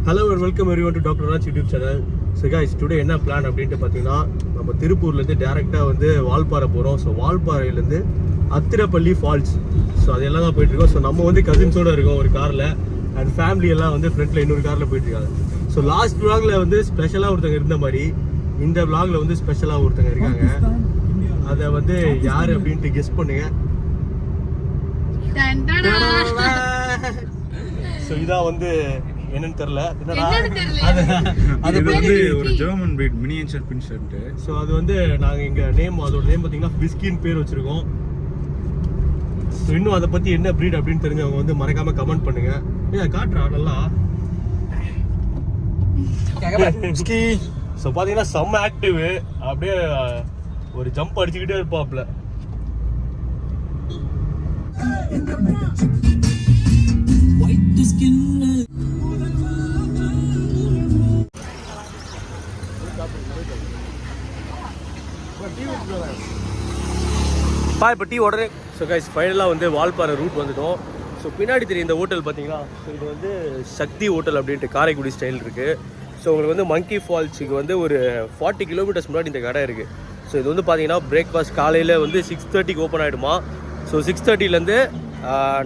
Hello and welcome everyone to Dr. Raj YouTube channel. So guys, today என்ன plan அப்படின்ட்டு பார்த்தீங்கன்னா நம்ம திருப்பூர்லேருந்து டேரெக்டாக வந்து வால்பாறை போகிறோம். ஸோ வால்பாறையிலேருந்து அத்திரப்பள்ளி ஃபால்ஸ். ஸோ அதெல்லாம் தான் போயிட்டுருக்கோம். ஸோ நம்ம வந்து கசின்ஸோடு இருக்கோம் ஒரு காரில், அண்ட் ஃபேமிலி எல்லாம் வந்து ஃப்ரெண்டில் இன்னொரு காரில் போயிட்டுருக்காங்க. ஸோ லாஸ்ட் vlogல வந்து ஸ்பெஷலாக ஒருத்தங்க இருந்த மாதிரி இந்த vlogல வந்து ஸ்பெஷலாக ஒருத்தங்க இருக்காங்க. அதை வந்து யார் அப்படின்ட்டு கெஸ் பண்ணுங்க. ஸோ இதான் வந்து என்னன்னு தெரியல. அது வந்து ஒரு ஜெர்மன் பிரீட் மினியேச்சர் பின் ஷர்ட். ஸோ அது வந்து நாங்கள் இங்கே அதோட நேம் பார்த்தீங்கன்னா விஸ்கின்னு பேர் வச்சிருக்கோம். ஸோ இன்னும் அதை பற்றி என்ன பிரீட் அப்படின்னு தெரிஞ்சவங்க வந்து மறக்காம கமெண்ட் பண்ணுங்க. ஏன் காட்டுறா நல்லா. ஸோ பார்த்தீங்கன்னா செம்ம ஆக்டிவ், அப்படியே ஒரு ஜம்ப் அடிச்சுக்கிட்டே இருப்பாப்ல. இப்போ டீ உடனே. ஸோ கைஸ் ஃபைனலாக வந்து வால்பாறை ரூட் வந்துட்டோம். ஸோ பின்னாடி தெரியும் இந்த ஹோட்டல் பார்த்தீங்கன்னா, ஸோ இது வந்து சக்தி ஹோட்டல் அப்படின்ட்டு காரைக்குடி ஸ்டைல் இருக்குது. ஸோ உங்களுக்கு வந்து மங்கி ஃபால்ஸுக்கு வந்து ஒரு 40 கிலோமீட்டர்ஸ் முன்னாடி இந்த கடை இருக்குது. ஸோ இது வந்து பார்த்தீங்கன்னா பிரேக்ஃபாஸ்ட் காலையில் வந்து 6:30க்கு ஓப்பன் ஆகிடுமா. ஸோ 6:30லேருந்து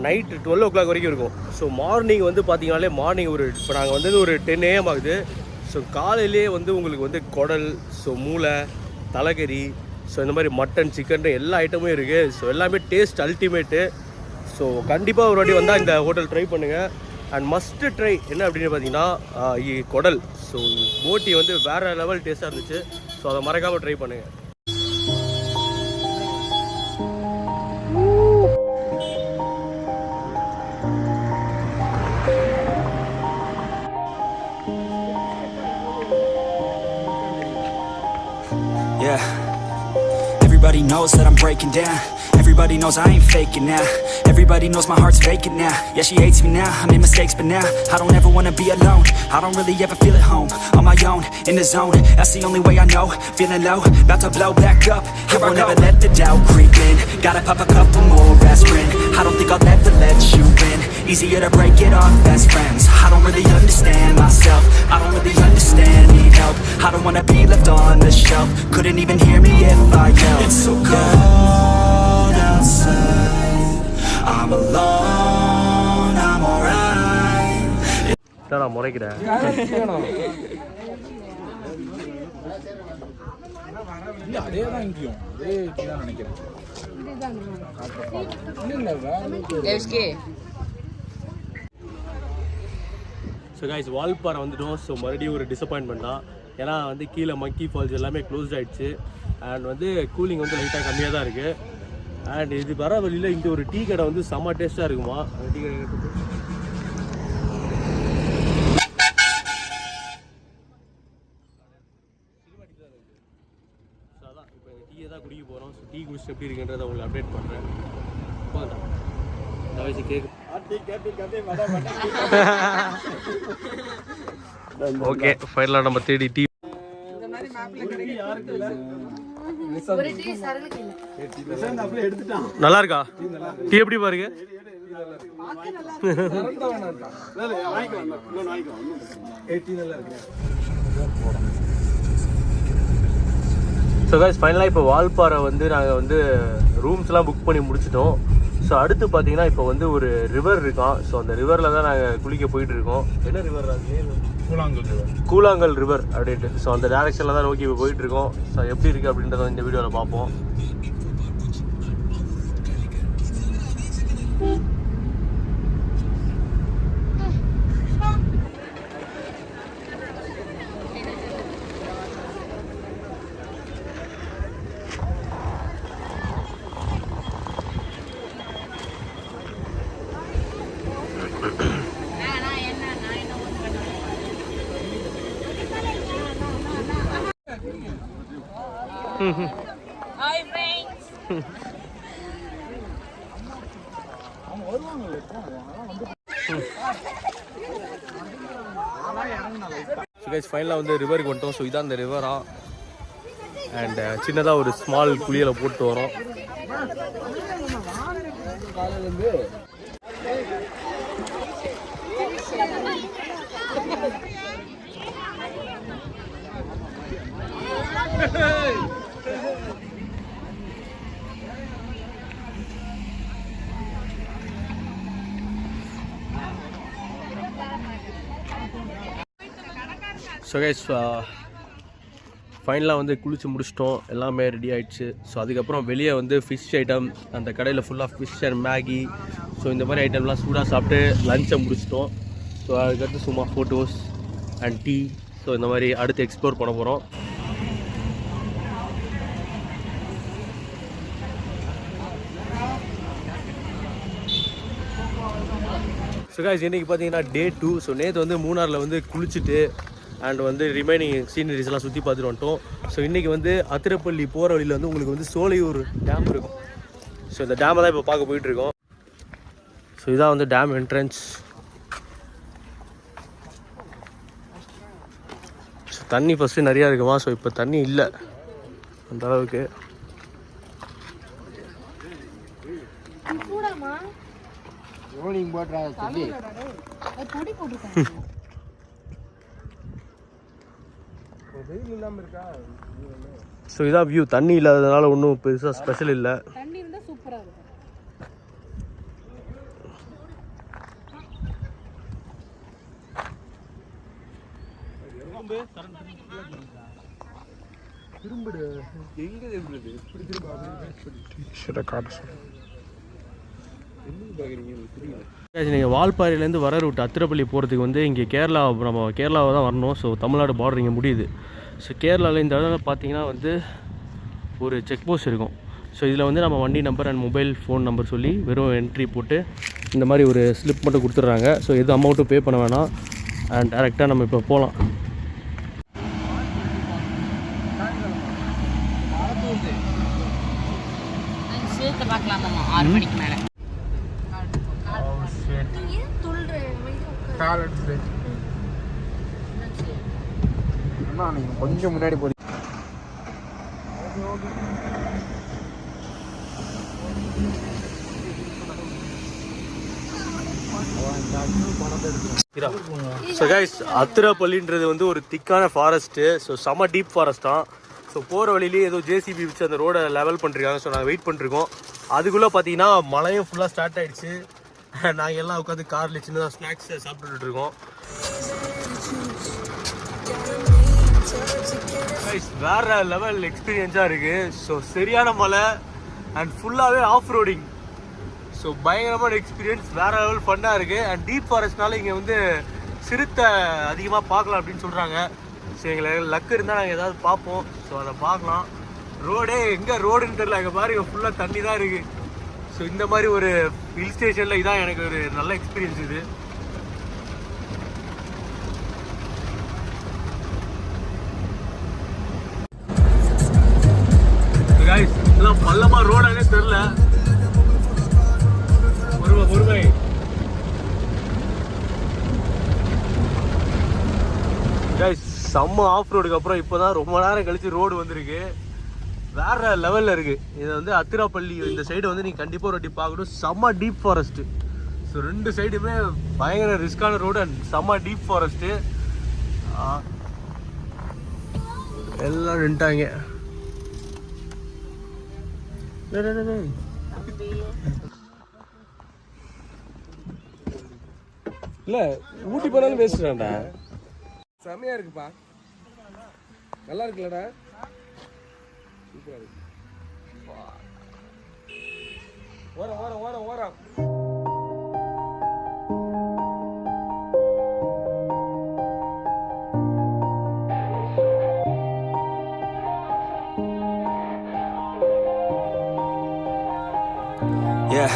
நைட்டு 12 o'clock வரைக்கும் இருக்கும். ஸோ மார்னிங் வந்து பார்த்தீங்கன்னாலே மார்னிங் இப்போ நாங்கள் வந்து ஒரு 10 AM ஆகுது. ஸோ காலையிலே வந்து உங்களுக்கு வந்து குடல், ஸோ மூளை, தலைக்கறி, ஸோ இந்த மாதிரி மட்டன், சிக்கன் எல்லா ஐட்டமும் இருக்குது. ஸோ எல்லாமே டேஸ்ட் அல்டிமேட்டு. ஸோ கண்டிப்பாக ஒரு வாட்டி வந்தால் இந்த ஹோட்டல் ட்ரை பண்ணுங்கள். அண்ட் மஸ்ட்டு ட்ரை என்ன அப்படின்னு பார்த்தீங்கன்னா குடல். ஸோ போட்டி வந்து வேறு லெவல் டேஸ்ட்டாக இருந்துச்சு. ஸோ அதை மறக்காமல் ட்ரை பண்ணுங்கள். Yeah, everybody knows that I'm breaking down. Everybody knows I ain't faking now. Everybody knows my heart's vacant now. Yeah, she hates me now, I made mistakes but now I don't ever wanna be alone. I don't really ever feel at home. On my own, in the zone, that's the only way I know. Feeling low, about to blow back up. Here I won't ever let the doubt creep in. Gotta pop a couple more aspirin. I don't think I'll ever let you in. Easier to break it off best friends. I don't really understand myself. I don't really understand, need help. I don't wanna be left on the shelf. Couldn't even hear me if I yelled. It's so cold outside, I'm alone, I'm alright. என்னடா முறைக்கிறேன். அதே தான் இங்கேயும் அதே தான் நினைக்கிறேன். So guys Valparai வந்துட்டோம். So மறுபடியும் ஒரு டிசப்பாயின்மெண்ட் தான். ஏன்னா வந்து கீழே மங்கி ஃபால்ஸ் எல்லாமே க்ளோஸ்ட் ஆகிடுச்சு. அண்ட் வந்து கூலிங் வந்து லைட்டாக கம்மியாக தான் இருக்குது. அண்ட் இது வர வழியில் இங்கே ஒரு டீ கடை வந்து செம்ம டேஸ்ட்டாக இருக்குமா. அந்த டீ கடை ஸோ அதான் இப்போ எங்கள் டீயை தான் குடிக்க போகிறோம். ஸோ டீ குடிச்சிட்டு எப்படி இருக்குன்றதை உங்களுக்கு அப்டேட் பண்ணுறேன். வயசு கேக்கு ஓகே ஃபைனலாக நம்ம தேடி டீ. நல்லா இருக்கா டீ? எப்படி பாருங்க. ஸோ கைஸ் ஃபைனலாக இப்போ வால்பாறை வந்து நாங்கள் வந்து ரூம்ஸ்லாம் புக் பண்ணி முடிச்சிட்டோம். ஸோ அடுத்து பார்த்தீங்கன்னா இப்போ வந்து ஒரு ரிவர் இருக்கான். ஸோ அந்த ரிவரில் தான் நாங்கள் குளிக்க போயிட்டு இருக்கோம். என்ன ரிவர்? கூழாங்கல் ரிவர் அப்படின்ட்டு. ஸோ அந்த டேரெக்ஷனில் தான் நோக்கி இப்போ போயிட்டு இருக்கோம். ஸோ எப்படி இருக்குது அப்படின்றத இந்த வீடியோவில் பார்ப்போம். Hi friends. ஸோ கைஸ் ஃபைனலாக வந்து ரிவருக்கு வந்துட்டோம். ஸோ இதான் அந்த ரிவரா. அண்ட் சின்னதாக ஒரு ஸ்மால் குளியலை போட்டு வரோம். ஸோ கைஸ் ஃபைனலாக வந்து குளிச்சு முடிச்சிட்டோம், எல்லாமே ரெடி ஆகிடுச்சு. ஸோ அதுக்கப்புறம் வெளியே வந்து ஃபிஷ் ஐட்டம், அந்த கடையில் ஃபுல்லாக ஃபிஷ் அண்ட் மேகி, ஸோ இந்த மாதிரி ஐட்டம்லாம் சூடாக சாப்பிட்டு லஞ்சை முடிச்சிட்டோம். ஸோ அதுக்கடுத்து சும்மா ஃபோட்டோஸ் அண்ட் டீ, ஸோ இந்த மாதிரி அடுத்து எக்ஸ்ப்ளோர் பண்ண போகிறோம். ஸோ கைஸ் இன்றைக்கி பார்த்தீங்கன்னா டே 2. ஸோ நேற்று வந்து மூணாரில் வந்து குளிச்சுட்டு அண்ட் வந்து ரிமைனிங் சீனரிஸ்லாம் சுற்றி பார்த்துட்டு வந்துட்டோம். ஸோ இன்றைக்கி வந்து அத்திரப்பள்ளி போகிற வழியில் வந்து உங்களுக்கு வந்து சோலையூர் டேம் இருக்கும். ஸோ இந்த டேமை தான் இப்போ பார்க்க போயிட்டுருக்கோம். ஸோ இதான் வந்து டேம் என்ட்ரன்ஸ். ஸோ தண்ணி ஃபஸ்ட்டு நிறையா இருக்குமா, ஸோ இப்போ தண்ணி இல்லை அந்த அளவுக்கு. ஸோ இதான் வியூ. தண்ணி இல்லாததுனால ஒன்றும் பெருசாக ஸ்பெஷல் இல்லை. தண்ணி இருந்தால் சூப்பராக இருக்கும். நீங்கள் வால்பாறையிலேருந்து வர ரூட் அத்திரப்பள்ளி போகிறதுக்கு வந்து இங்கே கேரளா, நம்ம கேரளாவை தான் வரணும். ஸோ தமிழ்நாடு பார்டர் இங்கே முடியுது. ஸோ கேரளாவில் இந்த இடம் பார்த்தீங்கன்னா வந்து ஒரு செக் போஸ்ட் இருக்கும். ஸோ இதில் வந்து நம்ம வண்டி number and mobile phone number சொல்லி வெறும் என்ட்ரி போட்டு இந்த மாதிரி ஒரு ஸ்லிப் மட்டும் கொடுத்துட்றாங்க. ஸோ எது அமௌண்ட்டும் பே பண்ண வேணாம் அண்ட் டேரெக்டாக நம்ம இப்போ போகலாம். சேர்த்து பார்க்கலாமா 6 மணிக்கு மேலே. கொஞ்சம் முன்னாடி போய் ஸோ கைஸ் அத்திரப்பள்ளின்றது வந்து ஒரு திக்கான ஃபாரஸ்ட்டு. ஸோ செம்ம டீப் ஃபாரஸ்ட் தான். ஸோ போகிற வழியிலேயே ஏதோ ஜேசிபி வச்சு அந்த ரோடை லெவல் பண்ணிருக்காங்க. ஸோ நாங்கள் வெயிட் பண்ணிருக்கோம். அதுக்குள்ளே பார்த்தீங்கன்னா மழையும் ஃபுல்லாக ஸ்டார்ட் ஆகிடுச்சு. நாங்கள் எல்லாம் உட்காந்து காரில் சின்னதாக ஸ்நாக்ஸ் சாப்பிட்டுட்டு இருக்கோம். வேற லெவல் எக்ஸ்பீரியன்ஸாக இருக்குது. ஸோ சரியான மழை அண்ட் ஃபுல்லாகவே ஆஃப் ரோடிங். ஸோ பயங்கரமான எக்ஸ்பீரியன்ஸ், வேறு லெவல் ஃபன்னாக இருக்குது. அண்ட் டீப் ஃபாரஸ்ட்னால இங்கே வந்து சிறுத்தை அதிகமாக பார்க்கலாம் அப்படின்னு சொல்கிறாங்க. ஸோ எங்களுக்கு லக்கு இருந்தால் நாங்கள் ஏதாவது பார்ப்போம். ஸோ அதை பார்க்கலாம். ரோடே எங்கே ரோடுன்னு தெரியல, எங்கள் பாருங்க ஃபுல்லாக தண்ணி தான் இருக்குது. ஸோ இந்த மாதிரி ஒரு ஹில் ஸ்டேஷனில் இதான் எனக்கு ஒரு நல்ல எக்ஸ்பீரியன்ஸ் இது. இதெல்லாம் பள்ளமாக ரோடானே தெரில. பொறுமை கைஸ், செம்ம ஆஃப் ரோடுக்கு அப்புறம் இப்போ தான் ரொம்ப நேரம் கழிச்சு ரோடு வந்திருக்கு. வேற லெவலில் இருக்குது. இது வந்து அத்திரப்பள்ளி இந்த சைடு வந்து நீங்கள் கண்டிப்பாக ஒரு வாட்டி பார்க்கணும். செம்ம டீப் ஃபாரஸ்ட்டு. ஸோ ரெண்டு சைடுமே பயங்கர ரிஸ்கான ரோடு அண்ட் செம்ம டீப் ஃபாரஸ்ட்டு. எல்லாம் நின்ட்டாங்க. இல்லை ஊட்டி போனாலும் பேசுகிறான்டா. செமையா இருக்குப்பா, நல்லா இருக்குல்லடா. ஓரம் ஓரம் ஓரம் ஓரம். Yeah.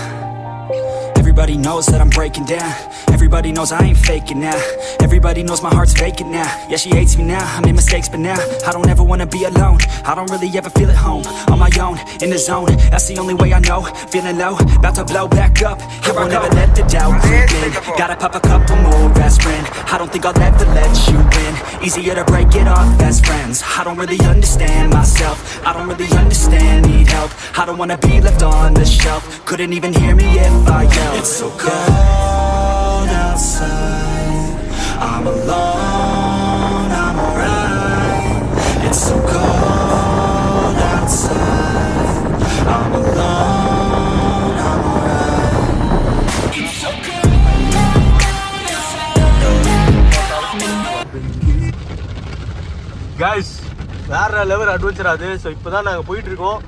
Everybody knows that I'm breaking down. Everybody knows I ain't faking now. Everybody knows my heart's vacant now. Yeah, she hates me now, I made mistakes but now I don't ever wanna be alone. I don't really ever feel at home. On my own, in the zone, that's the only way I know. Feeling low, about to blow back up. I won't ever let the doubt creep in. Gotta pop a couple more aspirin. I don't think I'll ever let you win. Easier to break it off best friends. I don't really understand myself. I don't really understand, need help. I don't wanna be left on the shelf. Couldn't even hear me if I yelled. It's so cold outside, I'm alone, I'm alright. It's so cold outside, I'm alone, I'm alright. It's so cold. Guys வேற level adventure அது. So இப்போ தான் நாங்கள் போயிட்டுருக்கோம்.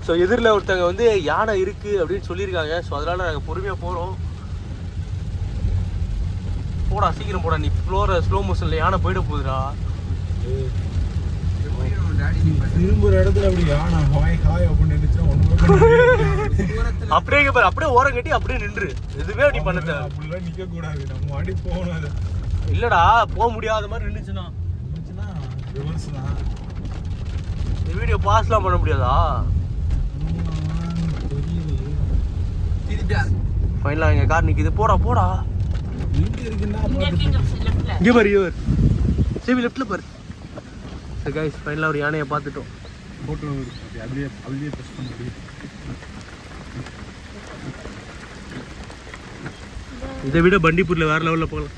So எதிரில் ஒருத்தங்க வந்து யானை இருக்குது அப்படின்னு சொல்லியிருக்காங்க. ஸோ அதனால் நாங்கள் பொறுமையாக போகிறோம். போடா சீக்கிரம் போடா, நீ ஸ்லோ மோஷனில் யானை போயிட போகுதுடா. திரும்புற இடத்துல அப்படி யானை ஹாய் ஹாய் அப்படின்னு நினைச்சா அப்படியே பாரு, அப்படியே ஓரம் கட்டி அப்படியே நின்று எதுவுமே அப்படி பண்ணத. அப்படிலாம் நிற்க கூடாது, நம்ம அடி போகணும். அது இல்லடா போக முடியாத மாதிரி நின்றுச்சுன்னா ரிவர்ஸ் தான். இந்த வீடியோ பாஸ்லாம் பண்ண முடியாதா? ஃபைனலாக எங்கள் கார் நிற்கிது. போடா போடா, எங்க இருக்குன்னா இங்கே பாரு, இவர் சரி லெஃப்டில் பாரு. ஸோ கைஸ் ஃபைனலாக ஒரு யானையை பார்த்துட்டோம். ஃபோட்டோ அப்படியே அப்படியே ப்ரெஸ் பண்ண முடியும். இதை விட பண்டிப்பூரில் வேறு லெவலில் போகலாம்.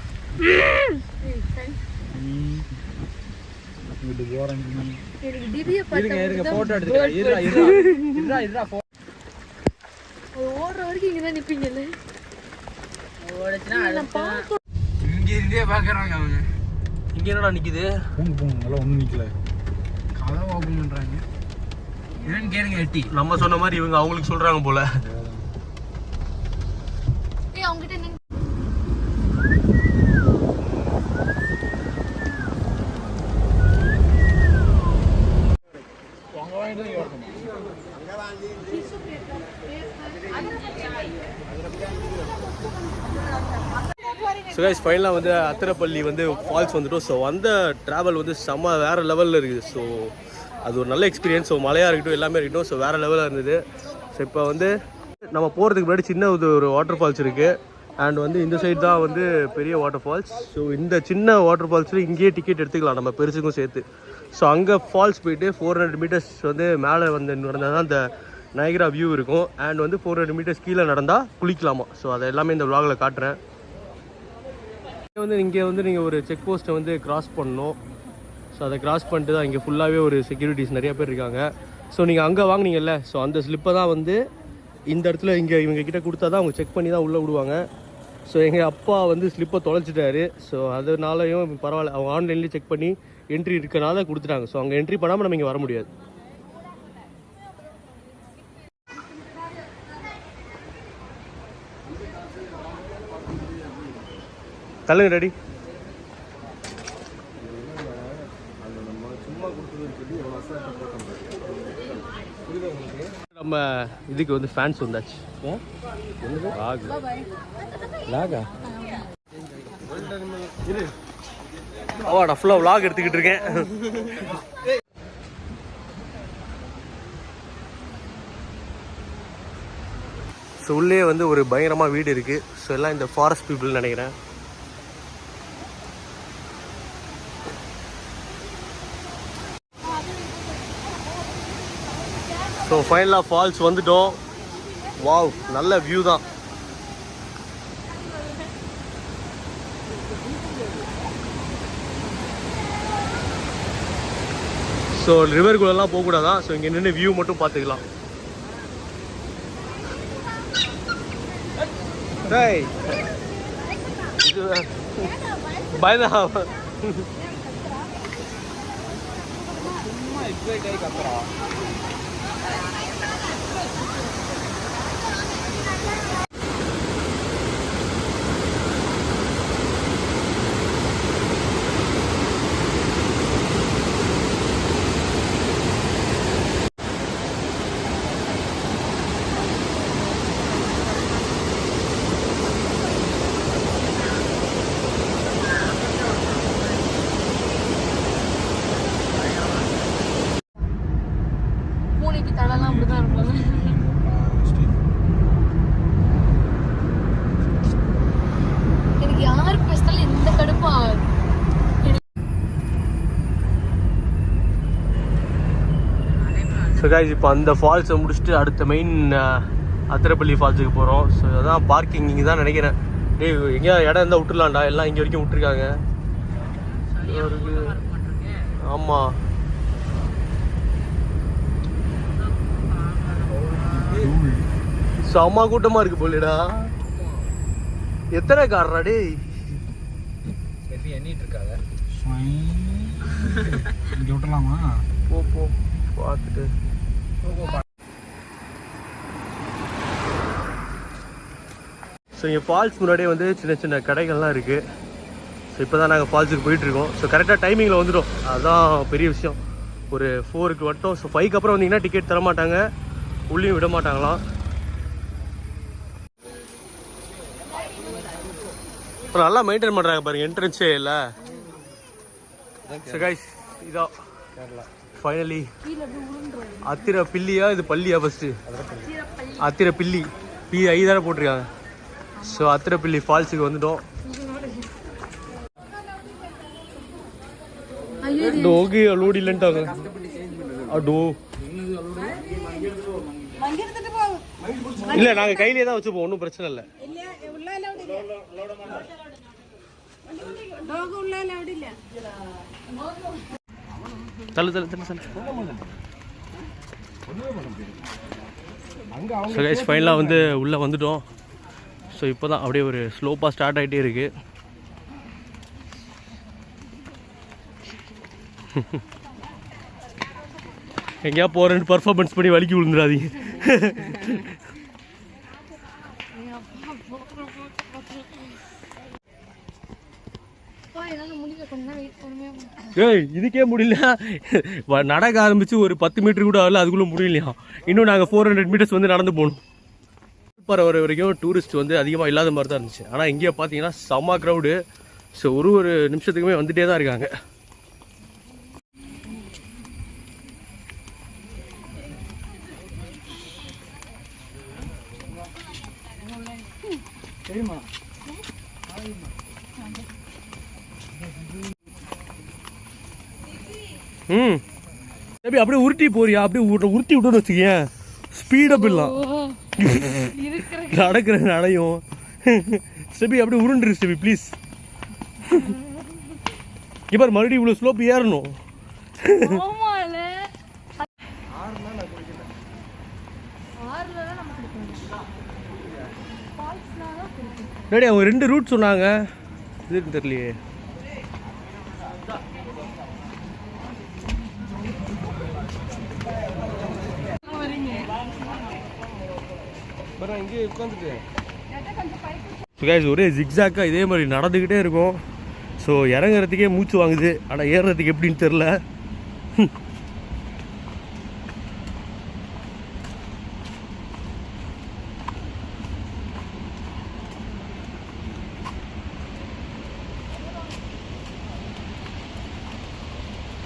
வீட்டுக்கு போகிறேன். போட்டோ எடுத்துக்கிறேன். ஓடுற வரைக்கும் இங்கே தான் நிற்பீங்கல்ல. இங்கே இருந்தே பார்க்குறாங்க அவங்க. இங்கே என்னடா நிற்கிது? போங்க நல்லா ஒன்றும் நிற்கல. கதை ஓப்பன் பண்ணுறாங்க. என்னன்னு கேளுங்க. எட்டி நம்ம சொன்ன மாதிரி இவங்க அவங்களுக்கு சொல்கிறாங்க போல. அவங்ககிட்ட என்ன ஸோ கைஸ் ஃபைனலாக வந்து அத்திரப்பள்ளி வந்து ஃபால்ஸ் வந்துட்டோம். ஸோ வந்த ட்ராவல் வந்து செம்ம வேறு லெவலில் இருக்குது. ஸோ அது ஒரு நல்ல எக்ஸ்பீரியன்ஸ். ஸோ மழையாக இருக்கட்டும் எல்லாமே இருக்கட்டும், ஸோ வேறு லெவலில் இருந்தது. ஸோ இப்போ வந்து நம்ம போகிறதுக்கு முன்னாடி சின்ன ஒரு வாட்டர் ஃபால்ஸ் இருக்குது. அண்ட் வந்து இந்த சைடு தான் வந்து பெரிய வாட்டர் ஃபால்ஸ். ஸோ இந்த சின்ன வாட்டர் ஃபால்ஸில் இங்கேயே டிக்கெட் எடுத்துக்கலாம் நம்ம பெருசுக்கும் சேர்த்து. ஸோ அங்கே ஃபால்ஸ் போயிட்டு 400 மீட்டர்ஸ் வந்து மேலே வந்து நடந்தால் தான் அந்த நயகரா வியூ இருக்கும். அண்ட் வந்து 400 மீட்டர்ஸ் கீழே நடந்தால் குளிக்கலாமா. ஸோ அதை எல்லாமே இந்த vlogல காட்டுறேன். இங்கே வந்து நீங்கள் ஒரு செக் போஸ்ட்டை வந்து கிராஸ் பண்ணணும். ஸோ அதை கிராஸ் பண்ணிட்டு தான் இங்கே ஃபுல்லாகவே ஒரு செக்யூரிட்டிஸ் நிறையா பேர் இருக்காங்க. ஸோ நீங்கள் அங்கே வாங்கினீங்கல்ல, ஸோ அந்த ஸ்லிப்பை தான் வந்து இந்த இடத்துல இங்கே இவங்க கிட்ட கொடுத்தா தான் அவங்க செக் பண்ணி தான் உள்ளே விடுவாங்க. ஸோ எங்கள் அப்பா வந்து ஸ்லிப்பை தொலைச்சிட்டாரு. ஸோ அதனாலையும் பரவாயில்ல, அவங்க ஆன்லைன்லேயே செக் பண்ணி என்ட்ரி இருக்கனால கொடுத்துட்டாங்க. ஸோ அங்கே என்ட்ரி பண்ணாமல் நம்ம இங்கே வர முடியாது. தள்ளுங்க ரெடி. நம்ம இதுக்கு வந்து ஃபேன்ஸ் வந்தாச்சு. அவாடா ஃபுல்லாக vlog எடுத்துக்கிட்டு இருக்கேன். ஸோ உள்ளே வந்து ஒரு பயங்கரமாக வீடு இருக்குது. ஸோ எல்லாம் இந்த ஃபாரஸ்ட் பீப்புள் நினைக்கிறேன். ஸோ ஃபைனலாக ஃபால்ஸ் வந்துட்டோம். வாவ், நல்ல வியூ தான். ஸோ ரிவருக்குள்ளெல்லாம் போகக்கூடாதான். ஸோ இங்கே நின்று வியூ மட்டும் பார்த்துக்கலாம். பயந்தா கைஸ் இப்போ அந்த ஃபால்ஸை முடிச்சுட்டு அடுத்த மெயின் அத்திரப்பள்ளி ஃபால்ஸுக்கு போகிறோம். ஸோ அதான் பார்க்கிங் இங்கே தான் நினைக்கிறேன். டேய் எங்கேயா இடம் இருந்தால் விட்டுருலாம்டா, எல்லாம் இங்கே வரைக்கும் விட்டுருக்காங்க. ஆமாம் செம்ம கூட்டமாக இருக்கு போலடா. எத்தனை காரடா டேய்? எண்ணிட்டு இருக்காங்க. இங்கே விட்டுலாமா? போ போ பார்த்துட்டு. ஸோ இங்கே ஃபால்ஸ் முன்னாடியே வந்து சின்ன சின்ன கடைகள்லாம் இருக்குது. ஸோ இப்போ தான் நாங்கள் ஃபால்ஸுக்கு போயிட்டுருக்கோம். ஸோ கரெக்டாக டைமிங்கில் வந்துடும், அதுதான் பெரிய விஷயம். ஒரு 4க்கு மட்டும். ஸோ 5க்கு அப்புறம் வந்தீங்கன்னா டிக்கெட் தர மாட்டாங்க, உள்ளேயும் விட மாட்டாங்களாம். அப்புறம் நல்லா மெயின்டைன் பண்ணுறாங்க பாருங்கள், என்ட்ரன்ஸே இல்லை. ஸோ கைஸ் இதான் ஃபைனலி அத்திரப்பள்ளியா, இது பள்ளியா? ஃபஸ்ட்டு அத்திரப்பள்ளி P.I தானே போட்டிருக்காங்க. ஸோ அத்திரப்பள்ளி ஃபால்ஸுக்கு வந்துட்டோம். Okay load இல்லைன்ட்டாங்க. அடோ இல்லை, நாங்கள் கையிலே தான் வச்சுப்போம், ஒன்றும் பிரச்சனை இல்லை. தள்ளு தள்ளு தள்ளு தள்ளு. ஸோ கைஸ் ஃபைனலாக வந்து உள்ளே வந்துட்டோம். ஸோ இப்போ தான் அப்படியே ஒரு ஸ்லோப்பாக ஸ்டார்ட் ஆகிட்டே இருக்குது. எங்கேயா போகிறேன்னு பர்ஃபார்மன்ஸ் பண்ணி வலிக்கி விழுந்துடாதீங்க. ஏய் இதுக்கே முடியல, நடக்க ஆரம்பிச்சு ஒரு 10 மீட்டர் கூட ஆகல, அதுக்குள்ளே முடியலையா? இன்னும் நாங்கள் 400 மீட்டர்ஸ் வந்து நடந்து போகணும். வால்பாறை வர வரைக்கும் டூரிஸ்ட் வந்து அதிகமாக இல்லாத மாதிரி தான் இருந்துச்சு. ஆனால் இங்கேயே பார்த்தீங்கன்னா செம்ம க்ரௌடு. ஸோ ஒரு நிமிஷத்துக்குமே வந்துகிட்டே தான் இருக்காங்க. அப்படியே உருட்டி போறியா? அப்படியே உருட்டி விட்டுன்னு வச்சுக்கேன், ஸ்பீடப் இல்லாம் நடக்கிற நடையும். ஸ்டெபி அப்படியே உருண்டுரு ஸ்டெபி ப்ளீஸ். இப்போ மறுபடியும் இவ்வளோ ஸ்லோப் ஏறணும். டேடி அவங்க 2 ரூட் சொன்னாங்க, இதுன்னு தெரியலையே. இங்கே உட்காந்துட்டு ஒரே ஜிக்ஸாக்காக இதே மாதிரி நடந்துக்கிட்டே இருக்கும். ஸோ இறங்குறதுக்கே மூச்சு வாங்குது, ஆனால் ஏறுறதுக்கு எப்படின்னு தெரில.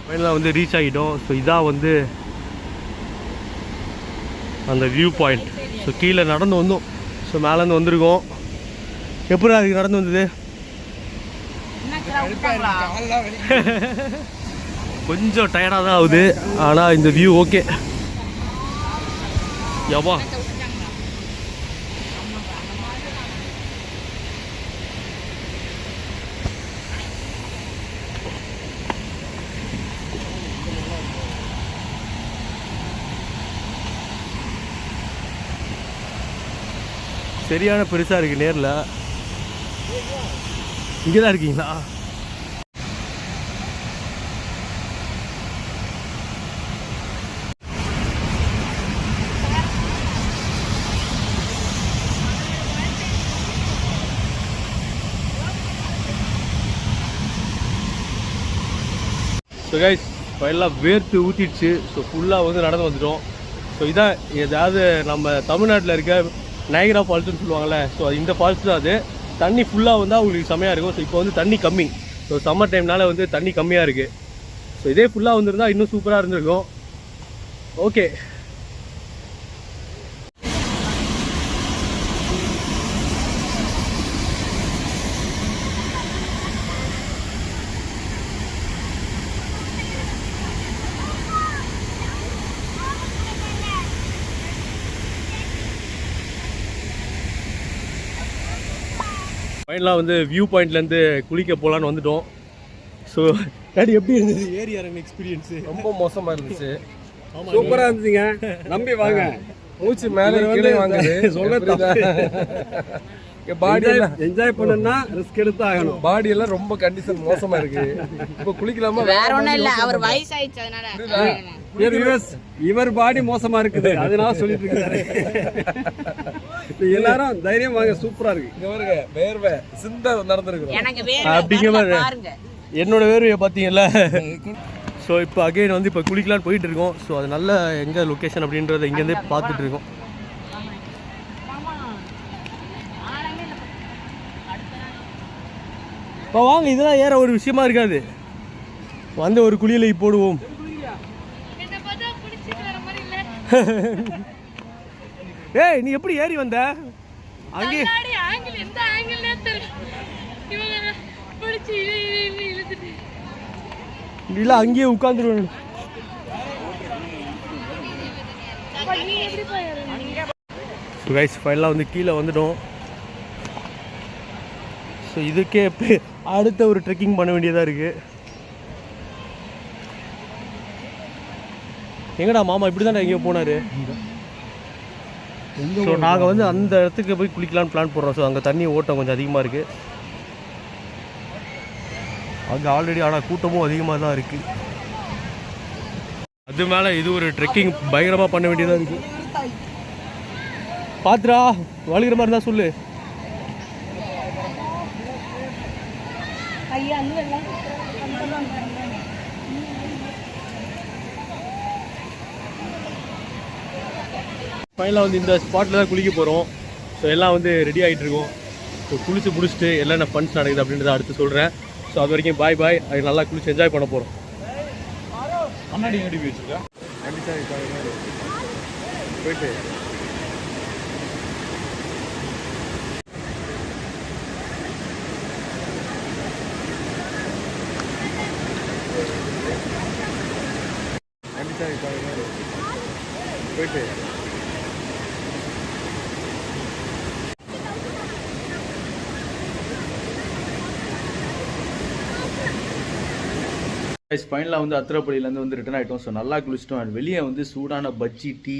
ஃபைனலாக வந்து ரீச் ஆகிட்டோம். ஸோ இதான் வந்து அந்த வியூ பாயிண்ட். ஸோ கீழே நடந்து வந்தோம், ஸோ மேலேருந்து வந்திருக்கோம். எப்படி அதுக்கு நடந்து வந்தது? கொஞ்சம் டயர்டாக தான் ஆகுது, ஆனால் இந்த வியூ ஓகே. யப்பா சரியான பெருசாக இருக்குது. நேரில் இங்கே தான் இருக்கீங்களா? ஸோ கைஸ் ஃபைனலாக வேர்த்து ஊற்றிடுச்சு. ஸோ ஃபுல்லாக வந்து நடந்து வந்துட்டோம். ஸோ இதான் ஏதாவது நம்ம தமிழ்நாட்டில் இருக்க நயகரா ஃபால்ஸ்னு சொல்லுவாங்கள்ல, ஸோ இந்த ஃபால்ஸ் தான் அது. தண்ணி ஃபுல்லாக வந்தால் உங்களுக்கு செம்மையாக இருக்கும். ஸோ இப்போ வந்து தண்ணி கம்மி, ஸோ சம்மர் டைம்னால வந்து தண்ணி கம்மியாக இருக்குது. ஸோ இதே ஃபுல்லாக வந்துருந்தால் இன்னும் சூப்பராக இருந்திருக்கும். ஓகே ஃபைனலாக வந்து வியூ பாயிண்ட்லேருந்து குளிக்க போகலான்னு வந்துட்டோம். ஸோ டாடி எப்படி இருந்தது ஏரி இறங்க எக்ஸ்பீரியன்ஸு? ரொம்ப மோசமாக இருந்துச்சு. சூப்பரா இருந்துச்சுங்க. நம்பி வாங்க. மூச்சு மேலே கீழே வாங்குது. பாடி என்ஜாய் பண்ணணும்னா ரிஸ்க் எடுத்து ஆகணும். பாடி எல்லாம் ரொம்ப கண்டிஷன் மோசமா இருக்கு. இப்போ குளிக்கலாமா? வேற ஒண்ணும் இல்ல, அவர் வயசாயிடுச்சு அதனால. இவர் பாடி மோசமா இருக்குது அதனால சொல்லிட்டு இருக்காரு. எல்லாரும் தைரியம் வாங்க, சூப்பரா இருக்கு. இங்க பாருங்க வேர்வை சிந்த நடந்துருக்கு. எனக்கு அப்படிங்கிற வேற மாதிரி பாருங்க. என்னோட வேர்வையை பார்த்தீங்கல்ல. ஸோ இப்போ அகைன் வந்து இப்போ குளிக்கலான்னு போயிட்டு இருக்கோம். ஸோ அது நல்ல எங்கே லொக்கேஷன் அப்படின்றத இங்கேருந்தே பார்த்துட்டு இருக்கோம். இப்போ வாங்க, இதெல்லாம் ஏற ஒரு விஷயமா இருக்காது. வந்து ஒரு குளியலை போடுவோம். என்ன பார்த்தா பிடிச்சிட்டு வர மாதிரி இல்ல. ஏய் நீ எப்படி ஏறி வந்த? அங்கே ஆங்கிள் எந்த ஆங்கிள்னே தெரியல. இவங்க பிடிச்சி இழுத்துட்டு இல்லை அங்கேயே உட்காந்துருவேன். ஸோ கைஸ் ஃபைனலாக வந்து கீழே வந்துட்டோம். ஸோ இதுக்கே அடுத்த ஒரு ட்ரெக்கிங் பண்ண வேண்டியதாக இருக்குது. எங்கடா மாமா இப்படி தானே எங்கேயோ போனார். ஸோ நாங்கள் வந்து அந்த இடத்துக்கு போய் குளிக்கலான்னு பிளான் போடுறோம். ஸோ அங்கே தண்ணி ஓட்டம் கொஞ்சம் அதிகமாக இருக்குது. அங்கே ஆல்ரெடி ஆனால் கூட்டமும் அதிகமாக தான் இருக்குது. அது மேலே இது ஒரு ட்ரெக்கிங் பயங்கரமாக பண்ண வேண்டியதாக இருக்குது. பாத்துரா வலிக்கிற மாதிரி தான் சொல்லு. ஃபைனலாக வந்து இந்த ஸ்பாட்டில் தான் குளிக்க போகிறோம். ஸோ எல்லாம் வந்து ரெடி ஆகிட்டு இருக்கோம். ஸோ குளிச்சு முடிச்சுட்டு என்னென்ன ஃபன்ஸ் நடக்குது அப்படின்றத அடுத்து சொல்கிறேன். ஸோ அது வரைக்கும் பாய் பாய். அது நல்லா குளிச்சு என்ஜாய் பண்ண போகிறோம். கண்ணாடி கட்டி வச்சுருக்கா போயிட்டு போயிட்டு ஃபைனலாக வந்து அத்திரப்பள்ளியிலேருந்து வந்து ரிட்டர்ன் ஆகிட்டோம். ஸோ நல்லா குளிச்சிட்டோம். அண்ட் வெளியே வந்து சூடான பஜ்ஜி, டீ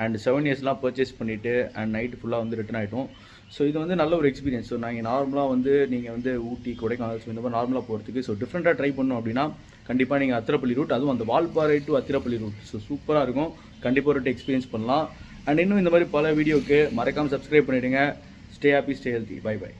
அண்ட் 7 இயர்ஸ்லாம் பர்ச்சேஸ் பண்ணிவிட்டு அண்ட் நைட்டு ஃபுல்லாக வந்து ரிட்டர்ன் ஆகிட்டோம். ஸோ இது வந்து நல்ல ஒரு எக்ஸ்பீரியன்ஸ். ஸோ நாங்கள் நார்மலாக வந்து நீங்கள் வந்து ஊட்டி, கொடைக்கானல் ஸோ இந்த மாதிரி நார்மலாக போகிறதுக்கு ஸோ டிஃப்ரெண்ட்டாக ட்ரை பண்ணோம் அப்படின்னா கண்டிப்பாக நீங்கள் அத்திரப்பள்ளி ரூட், அதுவும் அந்த Valparai to Athirappilly route so சூப்பராக இருக்கும். கண்டிப்பாக ஒரு எக்ஸ்பீரியன்ஸ் பண்ணலாம். அண்ட் இன்னும் இந்த மாதிரி பல வீடியோக்கு மறக்காமல் சப்ஸ்கிரைப் பண்ணிவிடுங்க. Stay happy, stay healthy. Bye by.